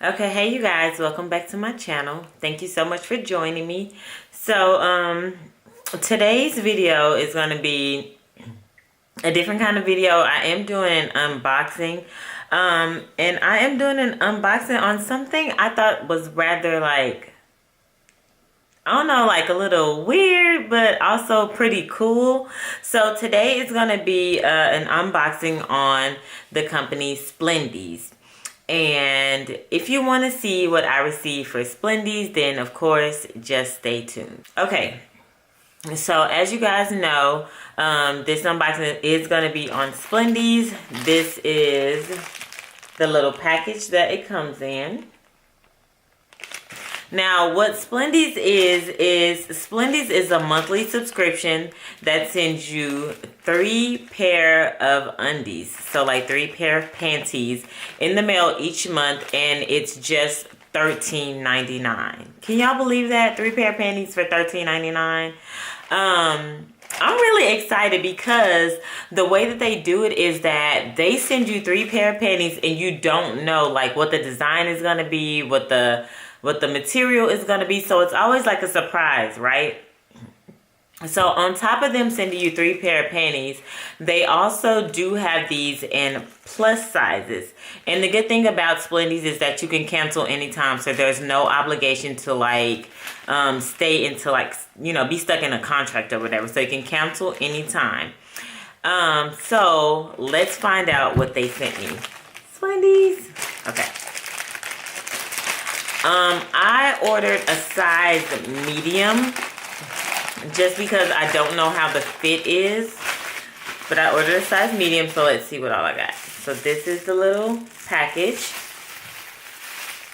Okay, hey you guys, welcome back to my channel. Thank you so much for joining me. So, today's video is going to be a different kind of video. I am doing an unboxing. And I am doing an unboxing on something I thought was rather like, I don't know, like a little weird, but also pretty cool. So today is going to be an unboxing on the company Splendies. And if you want to see what I received for Splendies, then of course, just stay tuned. Okay, so as you guys know, this unboxing is going to be on Splendies. This is the little package that it comes in. Now, what Splendies is Splendies is a monthly subscription that sends you 3 pair of undies. So like 3 pair of panties in the mail each month, and it's just $13.99. Can y'all believe that? 3 pair of panties for $13.99. I'm really excited because the way that they do it is that they send you 3 pair of panties and you don't know like what the design is going to be, what the material is going to be. So it's always like a surprise, right? So on top of them sending you 3 pair of panties, they also do have these in plus sizes. And the good thing about Splendies is that you can cancel anytime. So there's no obligation to like stay into like, you know, be stuck in a contract or whatever. So you can cancel anytime. So let's find out what they sent me. Splendies. Okay. I ordered a size medium just because I don't know how the fit is, but I ordered a size medium, so let's see what all I got. So this is the little package,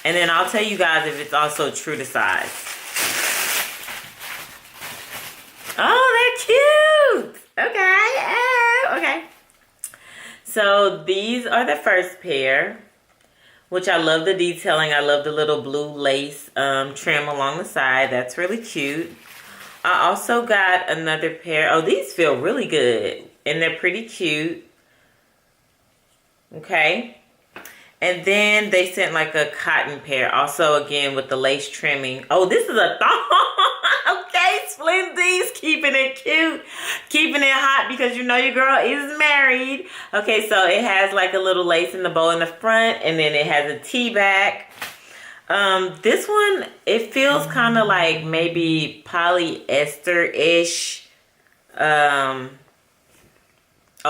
and then I'll tell you guys if it's also true to size. Oh, they're cute. Okay. Okay. So these are the first pair, which I love the detailing. I love the little blue lace trim along the side. That's really cute. I also got another pair. Oh, these feel really good. And they're pretty cute. Okay. And then they sent like a cotton pair. Also, again, with the lace trimming. Oh, this is a thong. Okay, Splendies. Keeping it cute. Keeping it hot because you know your girl is married. Okay, so it has like a little lace in the bow in the front. And then it has a T-back. This one, it feels kind of like maybe polyester-ish. Oh,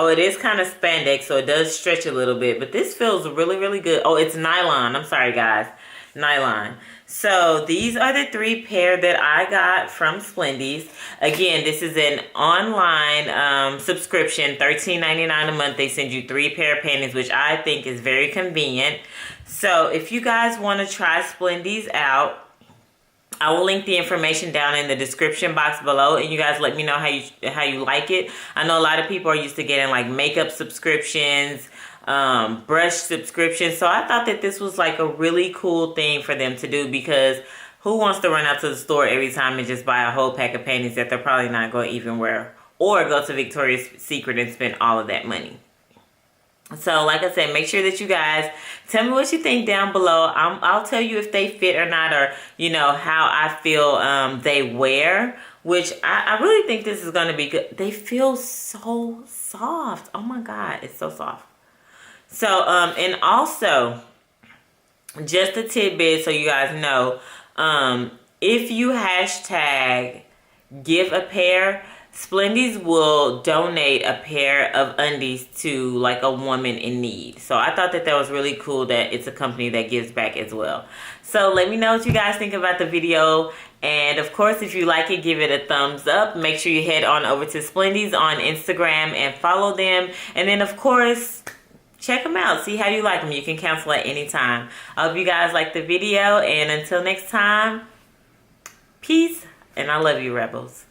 it is kind of spandex, so it does stretch a little bit. But this feels really, really good. Oh, it's nylon. I'm sorry, guys. Nylon. So these are the 3 pair that I got from Splendies. Again, this is an online subscription, $13.99 a month. They send you 3 pair of panties, which I think is very convenient. So if you guys want to try Splendies out, I will link the information down in the description box below, and you guys let me know how you like it. I know a lot of people are used to getting like makeup subscriptions, brush subscriptions. So I thought that this was like a really cool thing for them to do, because who wants to run out to the store every time and just buy a whole pack of panties that they're probably not going to even wear, or go to Victoria's Secret and spend all of that money. So like I said, make sure that you guys tell me what you think down below. I'll tell you if they fit or not, or you know how I feel they wear, which I really think this is going to be good. They feel so soft. Oh my god, it's so soft. So and also just a tidbit so you guys know, if you hashtag give a pair, Splendies will donate a pair of undies to like a woman in need. So I thought that was really cool that it's a company that gives back as well. So let me know what you guys think about the video. And of course, if you like it, give it a thumbs up. Make sure you head on over to Splendies on Instagram and follow them. And then of course, check them out. See how you like them. You can cancel at any time. I hope you guys like the video. And until next time, peace. And I love you, Rebels.